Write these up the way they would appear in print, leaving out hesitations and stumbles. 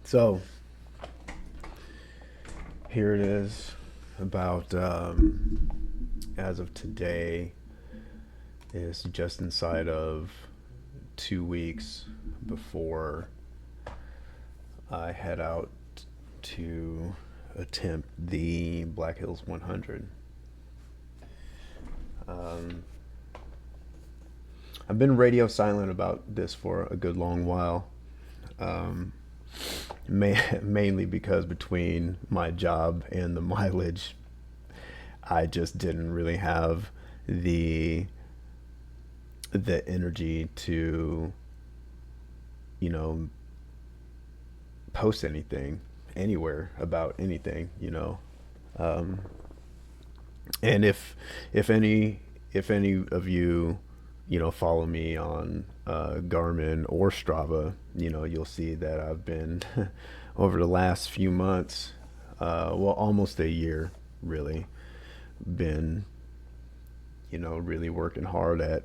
So here it is. About as of today, is just inside of 2 weeks before I head out to attempt the Black Hills 100. Um, I've been radio silent about this for a good long while. Um, Mainly because between my job and the mileage, I just didn't really have the the energy to, you know, post anything anywhere about anything. Um, and if any of you, follow me on Garmin or Strava, you'll see that I've been over the last few months, well, almost a year, really, been, really working hard at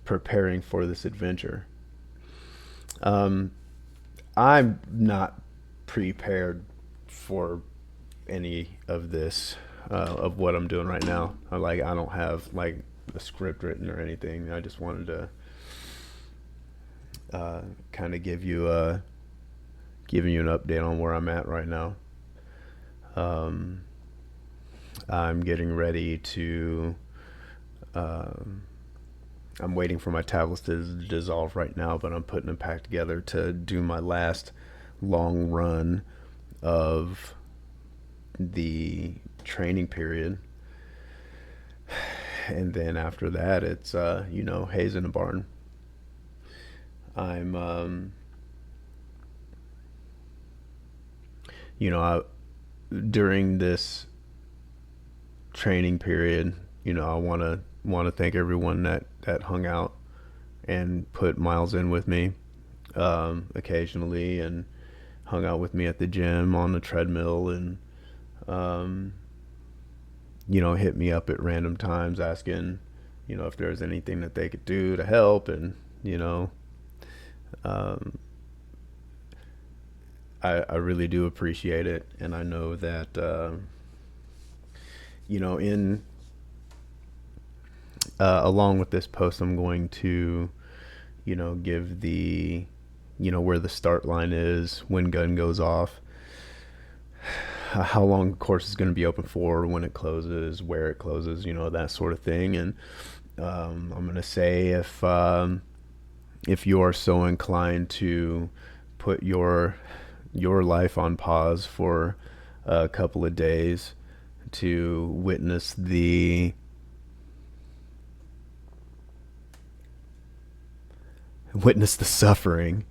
preparing for this adventure. Um, I'm not prepared for any of this, of what I'm doing right now. I don't have like a script written or anything. I just wanted to kind of giving you an update on where I'm at right now. Um, I'm getting ready to. Um, I'm waiting for my tablets to dissolve right now, but I'm putting them back together to do my last long run of the training period, and then after that, it's haze in a barn. I'm you know I, During this training period, I want to thank everyone that hung out and put miles in with me, occasionally, and hung out with me at the gym on the treadmill, and um, hit me up at random times asking, if there's anything that they could do to help. And um, I really do appreciate it. And I know that, in along with this post, I'm going to, give the, where the start line is, when gun goes off, how long the course is going to be open for, when it closes, where it closes, that sort of thing. And I'm going to say, if you are so inclined to put your life on pause for a couple of days to witness the suffering,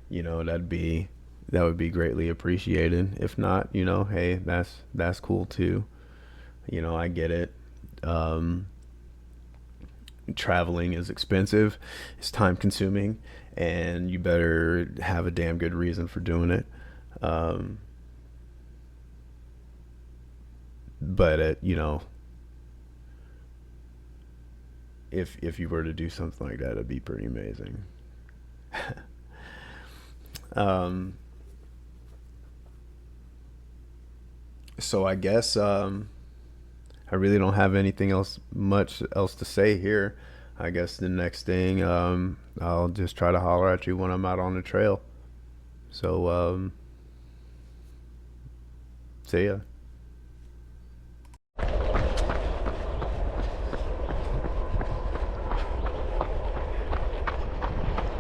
that would be greatly appreciated. If not, hey, that's cool too. I get it. Um, Traveling is expensive, it's time consuming, and you better have a damn good reason for doing it. Um, but if you were to do something like that, it'd be pretty amazing. um, so I guess, I really don't have anything much else to say here. I guess the next thing, I'll just try to holler at you when I'm out on the trail. So, see ya.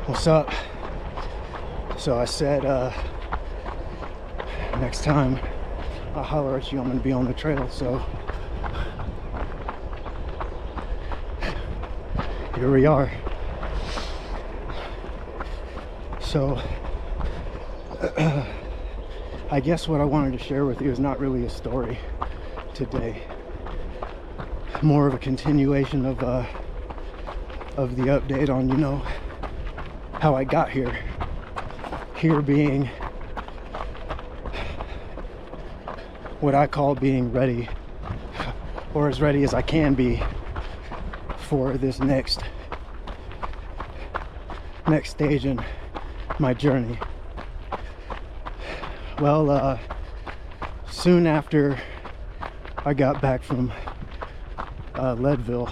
What's up? So I said, next time I holler at you, I'm gonna be on the trail. So here we are. So I guess what I wanted to share with you is not really a story today, more of a continuation of the update on how I got here. Here being what I call being ready, or as ready as I can be for this next stage in my journey. Well, soon after I got back from Leadville,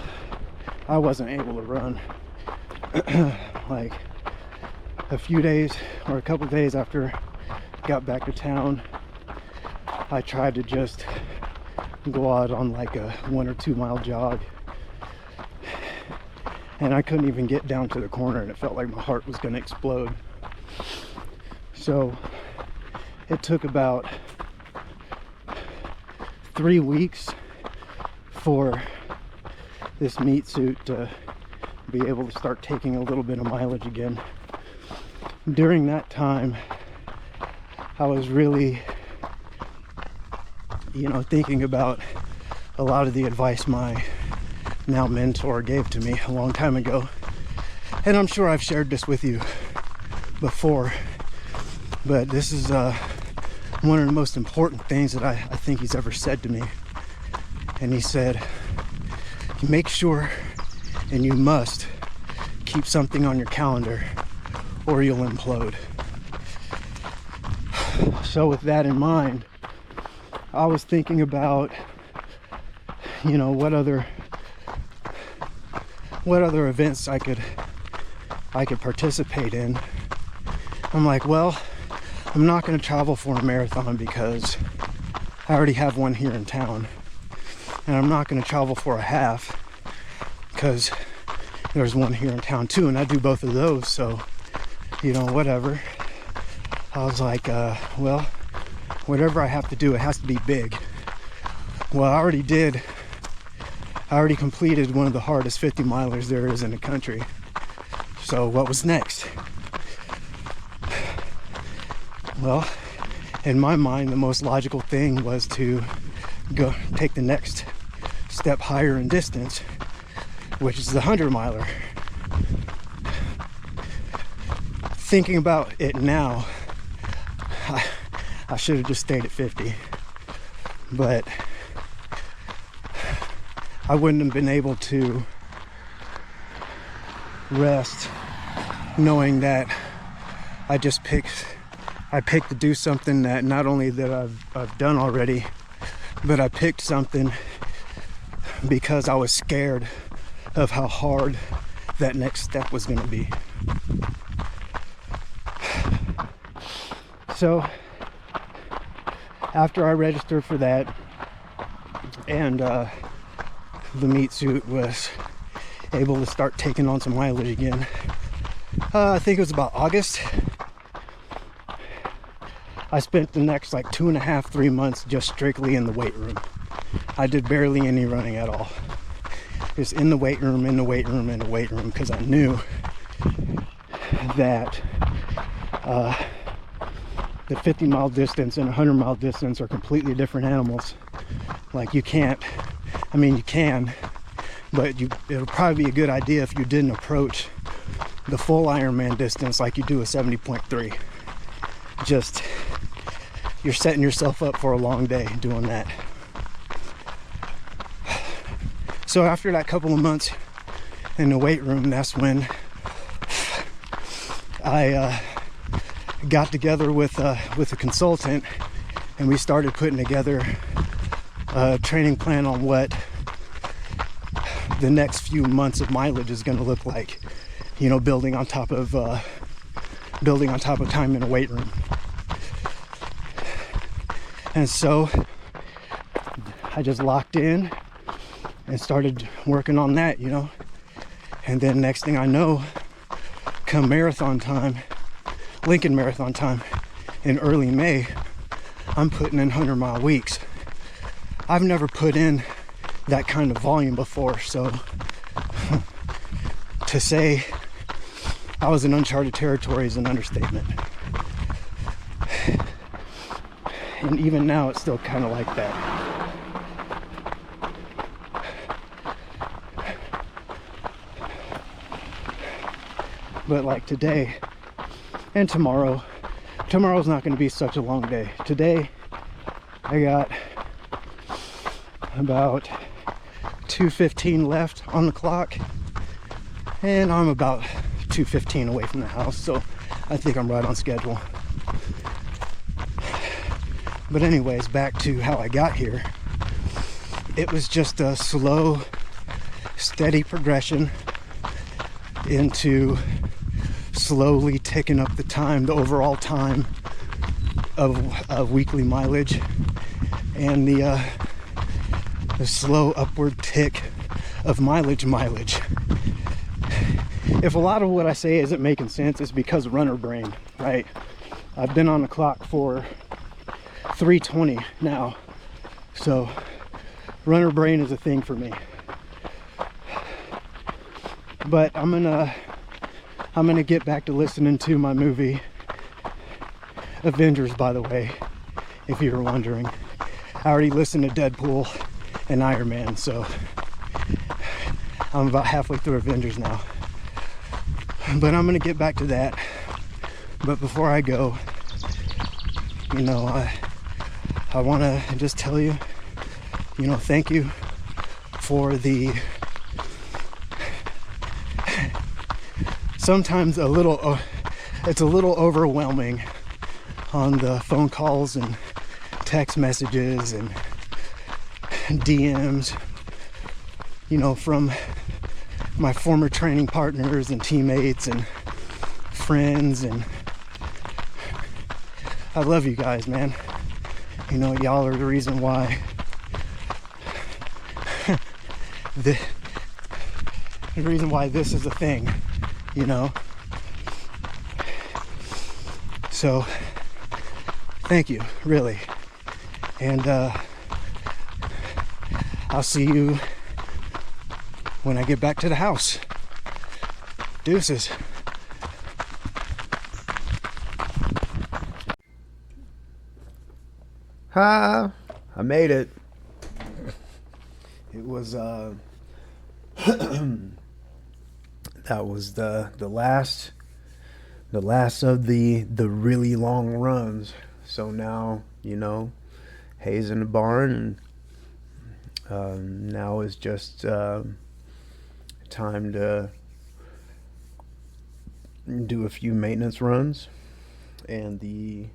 I wasn't able to run. Like a few days or a couple days after I got back to town, I tried to just go out on like a 1 or 2 mile jog, and I couldn't even get down to the corner, and it felt like my heart was going to explode. So it took about 3 weeks for this meat suit to be able to start taking a little bit of mileage again. During that time, I was really, thinking about a lot of the advice my now mentor gave to me a long time ago. And I'm sure I've shared this with you before, but this is one of the most important things that I think he's ever said to me. And he said, make sure and you must keep something on your calendar or you'll implode. So with that in mind, I was thinking about, what other events I could participate in. I'm like, well, I'm not going to travel for a marathon because I already have one here in town, and I'm not going to travel for a half because there's one here in town too, and I do both of those, so whatever. I was like, well, whatever I have to do, it has to be big. Well, I already completed one of the hardest 50 milers there is in the country. So what was next? Well, in my mind, the most logical thing was to go take the next step higher in distance, which is the 100 miler. Thinking about it now, I should have just stayed at 50, but I wouldn't have been able to rest knowing that I picked to do something that not only that I've done already, but I picked something because I was scared of how hard that next step was going to be. So after I registered for that, and the meat suit was able to start taking on some mileage again, I think it was about August, I spent the next like 2.5-3 months just strictly in the weight room. I did barely any running at all. Just in the weight room, because I knew that the 50-mile distance and 100-mile distance are completely different animals. Like you can, but it'll probably be a good idea if you didn't approach the full Ironman distance like you do a 70.3. Just, you're setting yourself up for a long day doing that. So after that couple of months in the weight room, that's when I got together with a consultant, and we started putting together a training plan on what the next few months of mileage is going to look like. Building on top of time in a weight room. And so I just locked in and started working on that, and then next thing I know, come marathon time, Lincoln Marathon time in early May, I'm putting in 100-mile weeks. I've never put in that kind of volume before, so to say I was in uncharted territory is an understatement. And even now it's still kind of like that. But like today and tomorrow's not going to be such a long day. Today I got about 2:15 left on the clock, and I'm about 2:15 away from the house, so I think I'm right on schedule. But anyways, back to how I got here. It was just a slow, steady progression into slowly ticking up the time, the overall time of weekly mileage, and the slow upward tick of mileage. If a lot of what I say isn't making sense, it's because of runner brain, right? I've been on the clock for 3:20 now, so runner brain is a thing for me. But I'm gonna get back to listening to my movie Avengers, by the way, if you were wondering. I already listened to Deadpool and Iron Man, so I'm about halfway through Avengers now. But I'm gonna get back to that. But before I go, you know, I want to just tell you, you know, thank you for the sometimes it's a little overwhelming on the phone calls and text messages and DMs, you know, from my former training partners and teammates and friends, and I love you guys, man. You know, y'all are the reason why the reason why this is a thing, you know. So thank you, really. And I'll see you when I get back to the house. Deuces. Ha! I made it. It was that was the last of the really long runs. So now, you know, hay's in the barn, and now is just time to do a few maintenance runs, and the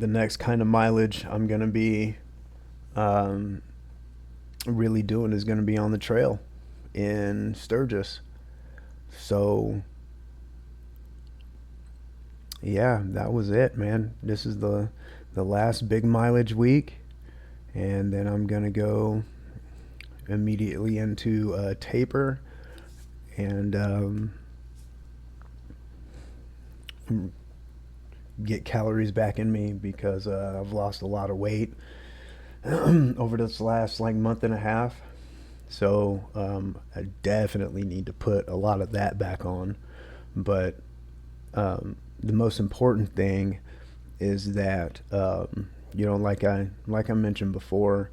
next kind of mileage I'm gonna be really doing is gonna be on the trail in Sturgis. So yeah, that was it, man. This is the last big mileage week, and then I'm gonna go immediately into a taper and get calories back in me, because I've lost a lot of weight over this last like month and a half. So I definitely need to put a lot of that back on. But the most important thing is that you know, like I mentioned before,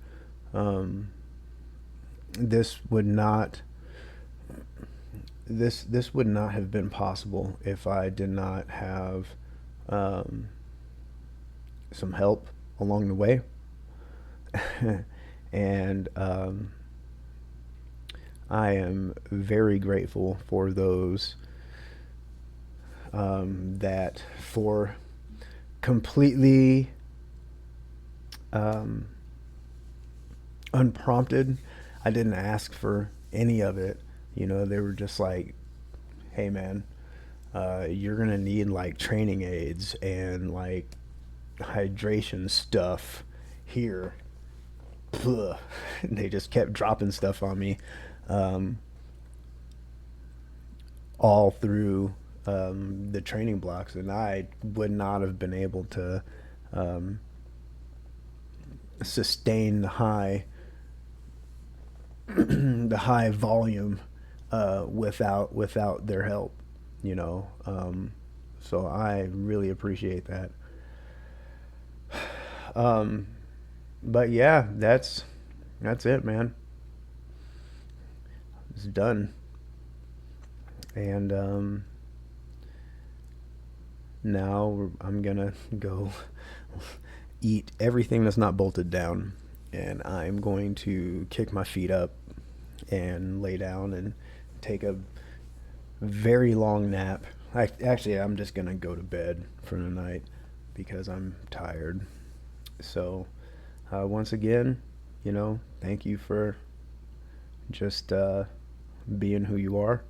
this would not have been possible if I did not have some help along the way. And I am very grateful for those that for completely unprompted. I didn't ask for any of it. You know, they were just like, hey man, you're gonna need like training aids and like hydration stuff here. And they just kept dropping stuff on me all through the training blocks, and I would not have been able to sustain the high the high volume without their help, you know. So I really appreciate that. But yeah, that's it, man. It's done. And now I'm gonna go eat everything that's not bolted down, and I'm going to kick my feet up and lay down and take a very long nap. Actually, I'm just gonna go to bed for the night because I'm tired. So, once again, thank you for just being who you are.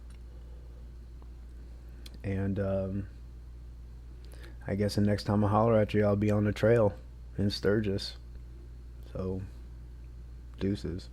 And I guess the next time I holler at you, I'll be on the trail in Sturgis. So, deuces.